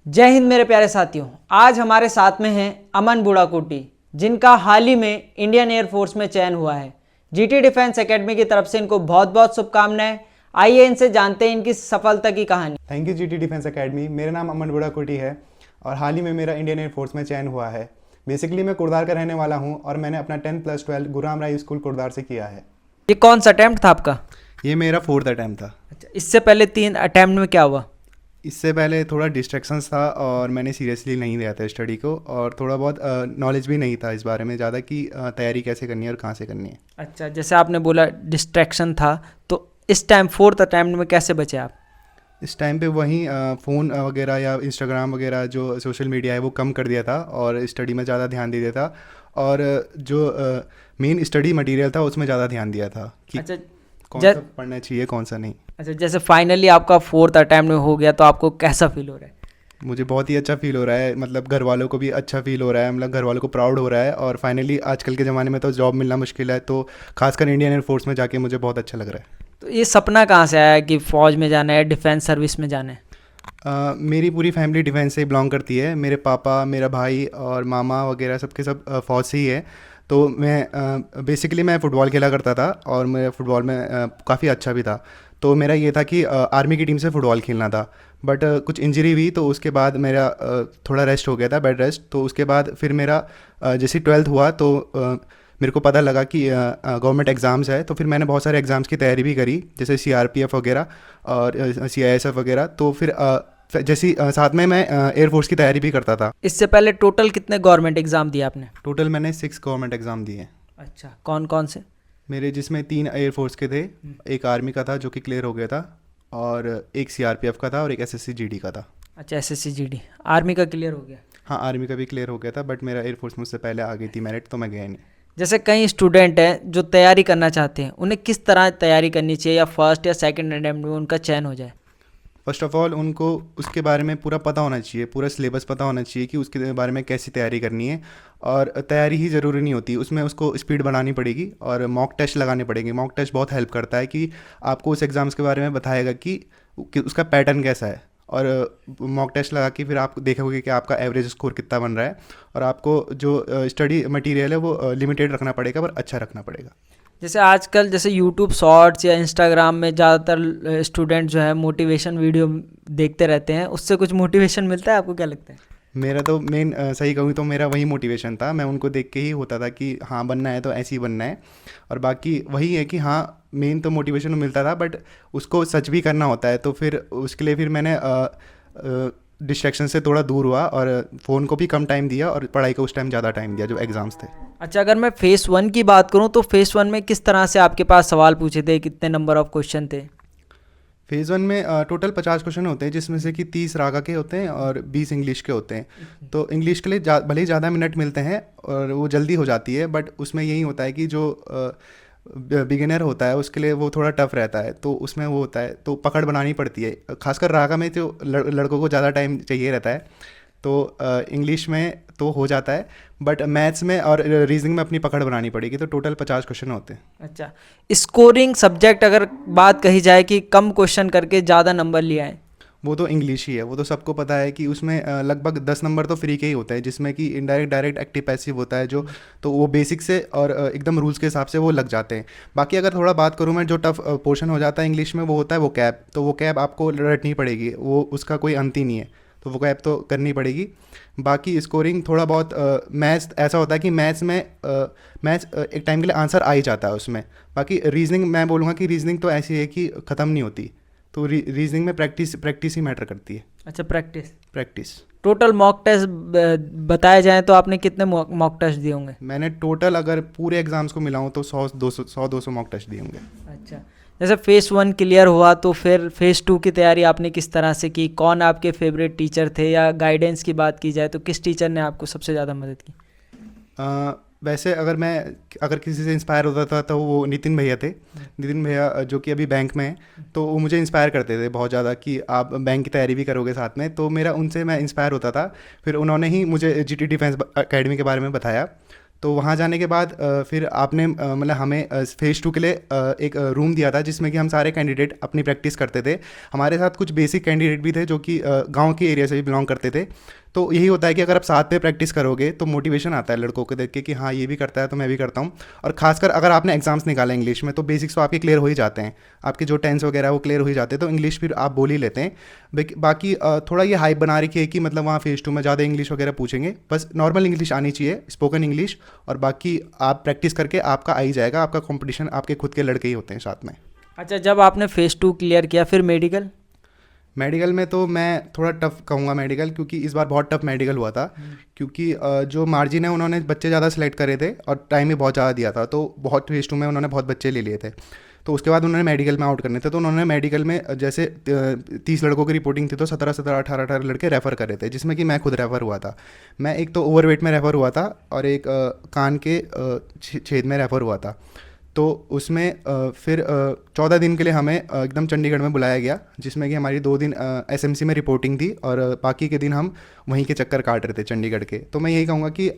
जय हिंद मेरे प्यारे साथियों। आज हमारे साथ में हैं अमन बुढ़ाकोटी, जिनका हाल ही में इंडियन एयरफोर्स में चयन हुआ है। जीटी डिफेंस एकेडमी की तरफ से इनको बहुत बहुत शुभकामनाएं। आइए इनसे जानते हैं इनकी सफलता की कहानी। Thank you GT defence academy. मेरा नाम अमन बुढ़ाकोटी है और हाल ही में मेरा इंडियन एयरफोर्स में चयन हुआ है। बेसिकली मैं कुर्दार का रहने वाला हूँ और मैंने अपना 10+12 गुरु राम राय स्कूल कुर्दार से किया है। ये कौन सा अटैम्प्ट था आपका? ये मेरा 4th अटैम्प्ट था। अच्छा, इससे पहले 3 अटैम्प्ट में क्या हुआ? इससे पहले थोड़ा डिस्ट्रैक्शंस था और मैंने सीरियसली नहीं लिया था स्टडी को, और थोड़ा बहुत नॉलेज भी नहीं था इस बारे में ज़्यादा कि तैयारी कैसे करनी है और कहाँ से करनी है। अच्छा, जैसे आपने बोला डिस्ट्रैक्शन था, तो इस टाइम 4th अटैम्प्ट में कैसे बचे आप? इस टाइम पे वहीं फ़ोन वगैरह या इंस्टाग्राम वगैरह जो सोशल मीडिया है वो कम कर दिया था और स्टडी में ज़्यादा ध्यान दे दिया था, और जो मेन स्टडी मटेरियल था उसमें ज़्यादा ध्यान दिया था कि अच्छा, कौन सा पढ़ना चाहिए कौन सा नहीं। अच्छा, जैसे फाइनली आपका 4th अटैम्प्ट में हो गया, तो आपको कैसा फील हो रहा है? मुझे बहुत ही अच्छा फील हो रहा है, मतलब घर वालों को भी अच्छा फील हो रहा है, मतलब घर वालों को प्राउड हो रहा है। और फाइनली आजकल के ज़माने में तो जॉब मिलना मुश्किल है, तो खासकर इंडियन एयरफोर्स में जाके मुझे बहुत अच्छा लग रहा है। तो ये सपना कहाँ से आया कि फ़ौज में जाना है, डिफेंस सर्विस में जाना है? मेरी पूरी फैमिली डिफेंस से बिलोंग करती है। मेरे पापा, मेरा भाई और मामा वगैरह सबके सब फ़ौज से ही है। तो मैं बेसिकली मैं फ़ुटबॉल खेला करता था और मैं फ़ुटबॉल में काफ़ी अच्छा भी था। तो मेरा ये था कि आर्मी की टीम से फ़ुटबॉल खेलना था, बट कुछ इंजरी हुई तो उसके बाद मेरा थोड़ा रेस्ट हो गया था, बेड रेस्ट। तो उसके बाद फिर मेरा जैसे 12th हुआ तो मेरे को पता लगा कि गवर्नमेंट एग्ज़ाम्स है, तो फिर मैंने बहुत सारे एग्ज़ाम्स की तैयारी भी करी, जैसे सीआरपीएफ वगैरह और सीआईएसएफ वगैरह। तो फिर जैसे साथ में मैं एयरफोर्स की तैयारी भी करता था। इससे पहले टोटल कितने गवर्नमेंट एग्ज़ाम दिए आपने? टोटल मैंने 6 गवर्नमेंट एग्ज़ाम दिए हैं। अच्छा, कौन कौन से? मेरे जिसमें 3 एयरफोर्स के थे, एक आर्मी का था जो कि क्लियर हो गया था, और एक सीआरपीएफ का था और एक एसएससी जीडी का था। अच्छा, एसएससी जीडी। आर्मी का क्लियर हो गया? हाँ, आर्मी का भी क्लियर हो गया था, बट मेरा एयरफोर्स मुझसे पहले आ गई थी मेरिट, तो मैं गया नहीं। जैसे कई स्टूडेंट हैं जो तैयारी करना चाहते हैं, उन्हें किस तरह तैयारी करनी चाहिए या फर्स्ट या सेकंड अटेम्प्ट में उनका चयन हो जाए? फर्स्ट ऑफ ऑल उनको उसके बारे में पूरा पता होना चाहिए, पूरा सिलेबस पता होना चाहिए कि उसके बारे में कैसी तैयारी करनी है। और तैयारी ही ज़रूरी नहीं होती, उसमें उसको स्पीड बढ़ानी पड़ेगी और मॉक टेस्ट लगाने पड़ेंगे। मॉक टेस्ट बहुत हेल्प करता है कि आपको उस एग्ज़ाम्स के बारे में बताएगा कि उसका पैटर्न कैसा है, और मॉक टेस्ट लगा के फिर आप देखोगे कि आपका एवरेज स्कोर कितना बन रहा है। और आपको जो स्टडी मटेरियल है वो लिमिटेड रखना पड़ेगा, पर अच्छा रखना पड़ेगा। जैसे आजकल जैसे यूट्यूब शॉर्ट्स या इंस्टाग्राम में ज़्यादातर स्टूडेंट जो है मोटिवेशन वीडियो देखते रहते हैं, उससे कुछ मोटिवेशन मिलता है? आपको क्या लगता है? मेरा तो मेन सही कहूँ तो मेरा वही मोटिवेशन था। मैं उनको देख के ही होता था कि हाँ बनना है तो ऐसे ही बनना है। और बाकी वही है कि हाँ, मेन तो मोटिवेशन मिलता था, बट उसको सच भी करना होता है। तो फिर उसके लिए फिर मैंने डिस्ट्रैक्शन से थोड़ा दूर हुआ और फ़ोन को भी कम टाइम दिया और पढ़ाई को उस टाइम ज़्यादा टाइम दिया जो एग्ज़ाम्स थे। अच्छा, अगर मैं फेज़ 1 की बात करूं तो फेज़ 1 में किस तरह से आपके पास सवाल पूछे थे, कितने नंबर ऑफ क्वेश्चन थे? फेज़ 1 में टोटल 50 क्वेश्चन होते हैं, जिसमें से कि 30 रागा के होते हैं और 20 इंग्लिश के होते हैं। तो इंग्लिश के लिए भले ही ज़्यादा मिनट मिलते हैं और वो जल्दी हो जाती है, बट उसमें यही होता है कि जो बिगिनर होता है उसके लिए वो थोड़ा टफ रहता है। तो उसमें वो होता है, तो पकड़ बनानी पड़ती है। खासकर रागा में जो लड़कों को ज़्यादा टाइम चाहिए रहता है, तो इंग्लिश में तो हो जाता है, बट मैथ्स में और रीजनिंग में अपनी पकड़ बनानी पड़ेगी। तो टोटल 50 क्वेश्चन होते हैं। अच्छा, स्कोरिंग सब्जेक्ट अगर बात कही जाए कि कम क्वेश्चन करके ज़्यादा नंबर लिए आए? वो तो इंग्लिश ही है, वो तो सबको पता है कि उसमें लगभग 10 नंबर तो फ्री के ही होते हैं, जिसमें कि इनडायरेक्ट, डायरेक्ट, एक्टिव, पैसिव होता है जो, तो वो बेसिक से और एकदम रूल्स के हिसाब से वो लग जाते हैं। बाकी अगर थोड़ा बात करूँ मैं, जो टफ पोर्शन हो जाता है इंग्लिश में, वो होता है वो कैब। तो वो कैब आपको रटनी पड़ेगी, वो उसका कोई अंत ही नहीं है, तो वो कैब तो करनी पड़ेगी। बाकी स्कोरिंग थोड़ा बहुत मैथ्स ऐसा होता है कि मैथ्स एक टाइम के लिए आंसर आ ही जाता है उसमें। बाकी रीजनिंग मैं बोलूँगा कि रीजनिंग तो ऐसी है कि ख़त्म नहीं होती, तो रीजनिंग में प्रैक्टिस ही मैटर करती है। अच्छा, प्रैक्टिस। टोटल मॉक टेस्ट बताए जाएँ तो आपने कितने मॉक टेस्ट दिए होंगे? मैंने टोटल अगर पूरे एग्जाम्स को मिलाऊँ तो 100-200 मॉक टेस्ट दिए होंगे। अच्छा, जैसे फेज़ 1 क्लियर हुआ तो फिर फेज़ 2 की तैयारी आपने किस तरह से की? कौन आपके फेवरेट टीचर थे, या गाइडेंस की बात की जाए तो किस टीचर ने आपको सबसे ज़्यादा मदद की? वैसे अगर किसी से इंस्पायर होता था तो वो नितिन भैया थे। नितिन भैया जो कि अभी बैंक में हैं, तो वो मुझे इंस्पायर करते थे बहुत ज़्यादा कि आप बैंक की तैयारी भी करोगे साथ में। तो मेरा उनसे मैं इंस्पायर होता था। फिर उन्होंने ही मुझे जीटी डिफेंस एकेडमी के बारे में बताया। तो वहाँ जाने के बाद फिर आपने मतलब हमें फेज़ 2 के लिए एक रूम दिया था जिसमें कि हम सारे कैंडिडेट अपनी प्रैक्टिस करते थे। हमारे साथ कुछ बेसिक कैंडिडेट भी थे जो कि गांव के एरिया से भी बिलोंग करते थे। तो यही होता है कि अगर आप साथ में प्रैक्टिस करोगे तो मोटिवेशन आता है लड़कों को देख के कि हाँ ये भी करता है तो मैं भी करता हूँ। और खासकर अगर आपने एग्जाम्स निकाला इंग्लिश में तो बेसिक्स तो आपके क्लियर हो ही जाते हैं, आपके जो टेंस वगैरह वो क्लियर हो ही जाते हैं, तो इंग्लिश फिर आप बोल ही लेते हैं। बाकी थोड़ा ये हाइप बना रखी है कि मतलब वहाँ फेज़ 2 में ज़्यादा इंग्लिश वगैरह पूछेंगे, बस नॉर्मल इंग्लिश आनी चाहिए, स्पोकन इंग्लिश, और बाकी आप प्रैक्टिस करके आपका आ ही जाएगा। आपका कंपटीशन आपके खुद के लड़के ही होते हैं साथ में। अच्छा, जब आपने फेज़ 2 क्लियर किया फिर मेडिकल? मेडिकल में तो मैं थोड़ा टफ कहूँगा मेडिकल, क्योंकि इस बार बहुत टफ मेडिकल हुआ था। क्योंकि जो मार्जिन है उन्होंने बच्चे ज़्यादा सेलेक्ट करे थे और टाइम भी बहुत ज़्यादा दिया था, तो बहुत फेज़ 2 में उन्होंने बहुत बच्चे ले लिए थे। तो उसके बाद उन्होंने मेडिकल में आउट करने थे, तो उन्होंने मेडिकल में जैसे 30 लड़कों की रिपोर्टिंग थी तो 17 18 लड़के रेफ़र करे थे, जिसमें कि मैं खुद रेफ़र हुआ था। मैं एक तो ओवरवेट में रेफ़र हुआ था और एक कान के छेद में रेफ़र हुआ था। तो उसमें फिर 14 दिन के लिए हमें एकदम चंडीगढ़ में बुलाया गया, जिसमें कि हमारी 2 दिन एसएमसी में रिपोर्टिंग थी और बाकी के दिन हम वहीं के चक्कर काट रहे थे चंडीगढ़ के। तो मैं यही कहूँगा कि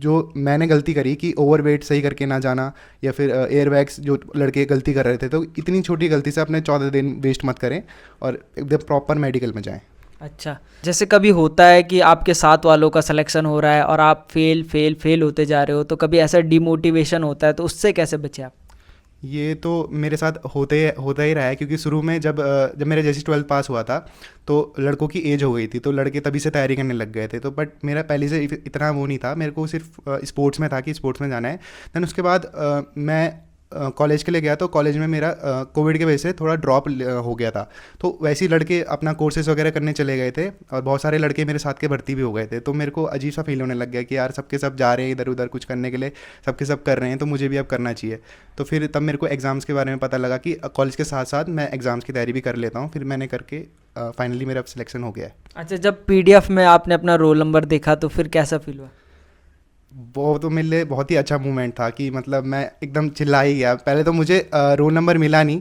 जो मैंने गलती करी कि ओवरवेट सही करके ना जाना, या फिर एयरबैग्स जो लड़के गलती कर रहे थे, तो इतनी छोटी गलती से अपने 14 दिन वेस्ट मत करें और एकदम प्रॉपर मेडिकल में जाएँ। अच्छा, जैसे कभी होता है कि आपके साथ वालों का सिलेक्शन हो रहा है और आप फेल होते जा रहे हो, तो कभी ऐसा डिमोटिवेशन होता है, तो उससे कैसे बचे आप? ये तो मेरे साथ होता ही रहा है, क्योंकि शुरू में जब मेरे जैसे 12th पास हुआ था तो लड़कों की एज हो गई थी, तो लड़के तभी से तैयारी करने लग गए थे। तो बट मेरा पहले से इतना वो नहीं था, मेरे को सिर्फ स्पोर्ट्स में था कि स्पोर्ट्स में जाना है। दैन उसके बाद मैं कॉलेज के लिए गया, तो कॉलेज में मेरा कोविड की वजह से थोड़ा ड्रॉप हो गया था। तो वैसे ही लड़के अपना कोर्सेज वगैरह करने चले गए थे और बहुत सारे लड़के मेरे साथ के भर्ती भी हो गए थे। तो मेरे को अजीब सा फील होने लग गया कि यार सबके सब जा रहे हैं इधर उधर कुछ करने के लिए, सबके सब कर रहे हैं, तो मुझे भी अब करना चाहिए। तो फिर तब मेरे को एग्ज़ाम्स के बारे में पता लगा कि कॉलेज के साथ साथ मैं एग्ज़ाम्स की तैयारी भी कर लेता हूँ। फिर मैंने करके फाइनली मेरा सिलेक्शन हो गया है। अच्छा, जब पीडीएफ में आपने अपना रोल नंबर देखा तो फिर कैसा फील हुआ? वो तो मेरे लिए बहुत ही अच्छा मूवमेंट था कि मतलब मैं एकदम चिल्ला ही गया। पहले तो मुझे रोल नंबर मिला नहीं,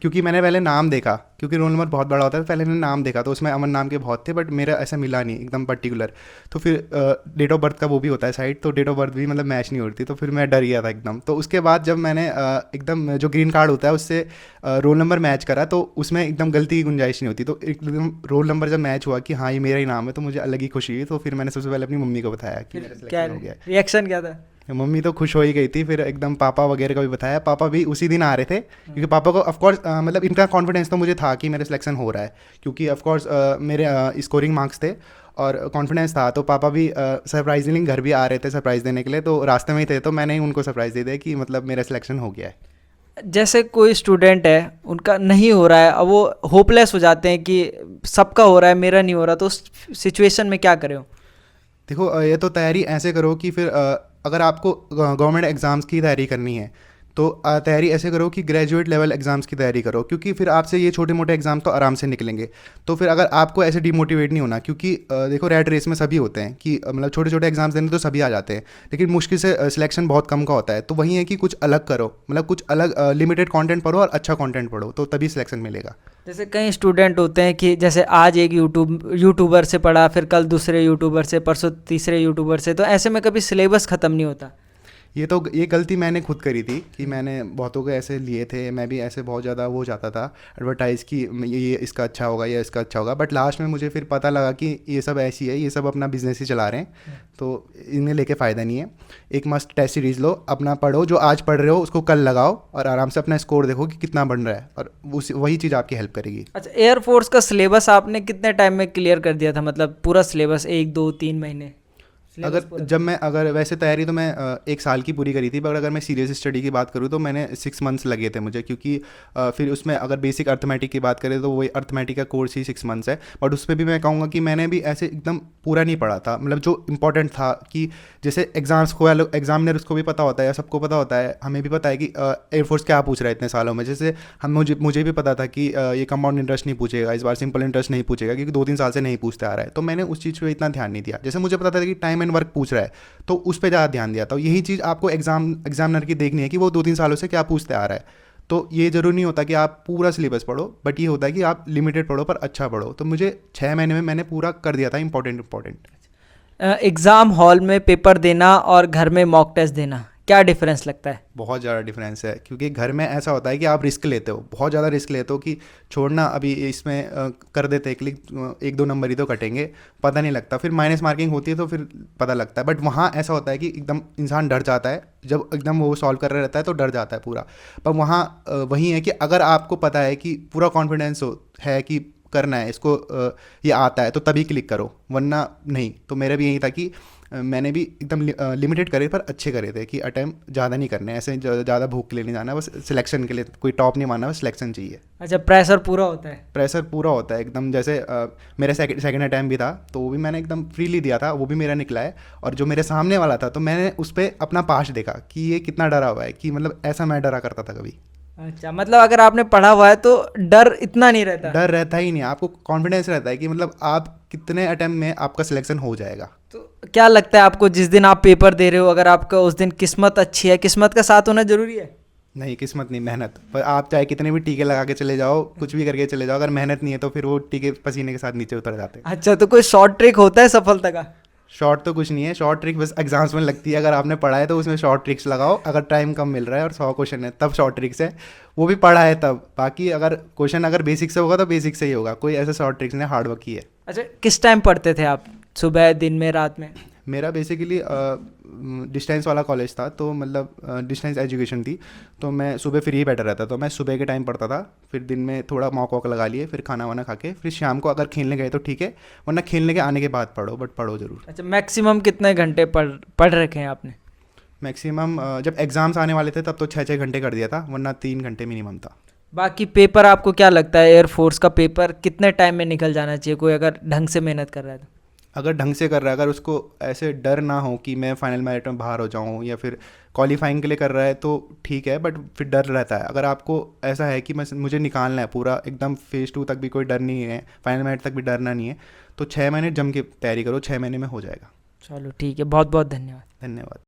क्योंकि मैंने पहले नाम देखा, क्योंकि रोल नंबर बहुत बड़ा होता है। पहले मैंने नाम देखा तो उसमें अमन नाम के बहुत थे, बट मेरा ऐसा मिला नहीं एकदम पर्टिकुलर। तो फिर डेट ऑफ बर्थ का वो भी होता है साइड, तो डेट ऑफ बर्थ भी मतलब मैच नहीं हो रही थी, तो फिर मैं डर गया था एकदम। तो उसके बाद जब मैंने एकदम जो ग्रीन कार्ड होता है उससे रोल नंबर मैच करा, तो उसमें एकदम गलती की गुंजाइश नहीं होती। तो एकदम रोल नंबर जब मैच हुआ कि हाँ ये मेरा ही नाम है, तो मुझे अलग ही खुशी हुई। तो फिर मैंने सबसे पहले अपनी मम्मी को बताया कि मेरा क्या सिलेक्शन हो गया है। रिएक्शन क्या था? मम्मी तो खुश हो ही गई थी। फिर एकदम पापा वगैरह का भी बताया, पापा भी उसी दिन आ रहे थे, क्योंकि पापा को ऑफकोर्स मतलब इनका कॉन्फिडेंस तो मुझे था कि मेरा सिलेक्शन हो रहा है, क्योंकि ऑफकोर्स मेरे स्कोरिंग मार्क्स थे और कॉन्फिडेंस था। तो पापा भी सरप्राइजिंगली घर भी आ रहे थे सरप्राइज़ देने के लिए, तो रास्ते में ही थे, तो मैंने ही उनको सरप्राइज़ दे दिया कि मतलब मेरा सिलेक्शन हो गया है। जैसे कोई स्टूडेंट है, उनका नहीं हो रहा है, अब वो होपलेस हो जाते हैं कि सबका हो रहा है मेरा नहीं हो रहा, तो उस सिचुएशन में क्या करें? देखो ये तो तैयारी ऐसे करो कि फिर अगर आपको गवर्नमेंट एग्ज़ाम्स की तैयारी करनी है तो तैयारी ऐसे करो कि ग्रेजुएट लेवल एग्ज़ाम्स की तैयारी करो, क्योंकि फिर आपसे ये छोटे मोटे एग्ज़ाम तो आराम से निकलेंगे। तो फिर अगर आपको ऐसे डिमोटिवेट नहीं होना, क्योंकि देखो रैट रेस में सभी होते हैं कि मतलब छोटे छोटे एग्ज़ाम्स देने तो सभी आ जाते हैं, लेकिन मुश्किल से सिलेक्शन बहुत कम का होता है। तो वही है कि कुछ अलग करो, मतलब कुछ अलग लिमिटेड कंटेंट पढ़ो और अच्छा कंटेंट पढ़ो, तो तभी सिलेक्शन मिलेगा। जैसे कई स्टूडेंट होते हैं कि जैसे आज एक यूट्यूबर से पढ़ा, फिर कल दूसरे यूट्यूबर से, परसों तीसरे यूट्यूबर से, तो ऐसे में कभी सिलेबस ख़त्म नहीं होता। ये गलती मैंने खुद करी थी कि मैंने बहुतों को ऐसे लिए थे, मैं भी ऐसे बहुत ज़्यादा वो जाता था एडवर्टाइज़ कि ये इसका अच्छा होगा या इसका अच्छा होगा। बट लास्ट में मुझे फिर पता लगा कि ये सब ऐसी है, ये सब अपना बिजनेस ही चला रहे हैं, तो इन्हें लेके फ़ायदा नहीं है। एक मस्ट टेस्ट सीरीज़ लो, अपना पढ़ो, जो आज पढ़ रहे हो उसको कल लगाओ और आराम से अपना स्कोर देखो कि कितना बन रहा है, और वही चीज़ आपकी हेल्प करेगी। अच्छा, एयरफोर्स का सिलेबस आपने कितने टाइम में क्लियर कर दिया था? मतलब पूरा सिलेबस 1 2 3 महीने? अगर वैसे तैयारी तो मैं 1 साल की पूरी करी थी, पर अगर मैं सीरियस स्टडी की बात करूँ तो मैंने 6 मंथ्स लगे थे मुझे, क्योंकि फिर उसमें अगर बेसिक अर्थमेटिक की बात करें तो वही अर्थमेटिक का कोर्स ही 6 मंथ्स है। बट उस पर भी मैं कहूँगा कि मैंने भी ऐसे एकदम पूरा नहीं पढ़ा था, मतलब जो इंपॉर्टेंट था कि जैसे एग्जाम्स को एग्जामिनर उसको भी पता होता है या सबको पता होता है, हमें भी पता है कि एयरफोर्स क्या पूछ रहा है इतने सालों में। जैसे मुझे भी पता था कि ये कंपाउंड इंटरेस्ट नहीं पूछेगा इस बार, सिंपल इंटरेस्ट नहीं पूछेगा, क्योंकि 2-3 साल से नहीं पूछते आ रहा है। तो मैंने उस चीज़ पर इतना ध्यान नहीं दिया। जैसे मुझे पता था कि टाइम एंड वर्क पूछ रहा है, तो उस पर ज़्यादा ध्यान दिया था। यही चीज़ आपको एग्जामिनर की देखनी है कि वो 2-3 सालों से क्या पूछते आ रहा है। तो ये ज़रूरी नहीं होता कि आप पूरा सिलेबस पढ़ो, बट ये होता है कि आप लिमिटेड पढ़ो पर अच्छा पढ़ो। तो मुझे 6 महीने में मैंने पूरा कर दिया था इंपॉर्टेंट। एग्ज़ाम हॉल में पेपर देना और घर में मॉक टेस्ट देना, क्या डिफरेंस लगता है? बहुत ज़्यादा डिफरेंस है, क्योंकि घर में ऐसा होता है कि आप रिस्क लेते हो, बहुत ज़्यादा रिस्क लेते हो कि छोड़ना अभी इसमें कर देते हैं क्लिक, एक दो नंबर ही तो कटेंगे, पता नहीं लगता, फिर माइनस मार्किंग होती है तो फिर पता लगता है। बट वहाँ ऐसा होता है कि एकदम इंसान डर जाता है, जब एकदम वो सॉल्व कर रहा रहता है तो डर जाता है पूरा। पर वहाँ वही है कि अगर आपको पता है कि पूरा कॉन्फिडेंस है कि करना है इसको, ये आता है, तो तभी क्लिक करो, वरना नहीं। तो मेरा भी यही था कि मैंने भी एकदम लिमिटेड करे पर अच्छे करे थे, कि अटैम्प्ट ज़्यादा नहीं करने, ऐसे ज़्यादा भूख के लिए नहीं जाना, बस सिलेक्शन के लिए, कोई टॉप नहीं मानना, बस सिलेक्शन चाहिए। अच्छा, प्रेशर पूरा होता है? प्रेशर पूरा होता है एकदम। जैसे मेरा सेकंड अटैम्प्ट भी था तो वो भी मैंने एकदम फ्रीली दिया था, वो भी मेरा निकला है। और जो मेरे सामने वाला था तो मैंने उस पर अपना पास्ट देखा कि ये कितना डरा हुआ है, कि मतलब ऐसा मैं डरा करता था कभी। अच्छा, मतलब अगर आपने पढ़ा हुआ है तो डर इतना नहीं रहता? डर रहता ही नहीं, आपको कॉन्फिडेंस रहता है कि मतलब आप कितने अटैम्प्ट में आपका सिलेक्शन हो जाएगा। तो क्या लगता है आपको, जिस दिन आप पेपर दे रहे हो, अगर आपका उस दिन किस्मत अच्छी है, किस्मत का साथ होना जरूरी है? नहीं, किस्मत नहीं, मेहनत। पर आप चाहे कितने भी टीके लगा के चले जाओ, कुछ भी करके चले जाओ, अगर मेहनत नहीं है तो फिर वो टीके पसीने के साथ नीचे उतर जाते हैं। अच्छा, तो कोई शॉर्ट ट्रिक होता है सफलता का? शॉर्ट तो कुछ नहीं है, शॉर्ट ट्रिक बस एग्जाम्स में लगती है। अगर आपने पढ़ा है तो उसमें शॉर्ट ट्रिक्स लगाओ, अगर टाइम कम मिल रहा है और 100 क्वेश्चन है तब शॉर्ट ट्रिक्स है, वो भी पढ़ा है तब। बाकी अगर क्वेश्चन अगर बेसिक से होगा तो बेसिक से ही होगा, कोई ऐसा शॉर्ट ट्रिक्स नहीं, हार्ड वर्क ही है। अच्छा, किस टाइम पढ़ते थे आप, सुबह, दिन में, रात में? मेरा बेसिकली डिस्टेंस वाला कॉलेज था, तो मतलब डिस्टेंस एजुकेशन थी, तो मैं सुबह फ्री ही बैठा रहता, तो मैं सुबह के टाइम पढ़ता था, फिर दिन में थोड़ा मॉक वॉक लगा लिए, फिर खाना वाना खा के, फिर शाम को अगर खेलने गए तो ठीक है, वरना खेलने के आने के बाद पढ़ो, बट पढ़ो ज़रूर। अच्छा, मैक्सिमम कितने घंटे पढ़ रखे हैं आपने? मैक्सिमम जब एग्ज़ाम्स आने वाले थे तब तो 6-6 घंटे कर दिया था, वरना 3 घंटे मिनिमम था। बाकी पेपर आपको क्या लगता है, एयरफोर्स का पेपर कितने टाइम में निकल जाना चाहिए, कोई अगर ढंग से मेहनत कर रहा है तो? अगर ढंग से कर रहा है, अगर उसको ऐसे डर ना हो कि मैं फाइनल मेरिट में बाहर हो जाऊं, या फिर क्वालिफाइंग के लिए कर रहा है तो ठीक है, बट फिर डर रहता है। अगर आपको ऐसा है कि मुझे निकालना है पूरा एकदम फेज़ 2 तक भी कोई डर नहीं है, फाइनल मेरिट तक भी डरना नहीं है, तो 6 महीने जम के तैयारी करो, 6 महीने में हो जाएगा। चलो ठीक है, बहुत बहुत धन्यवाद। धन्यवाद।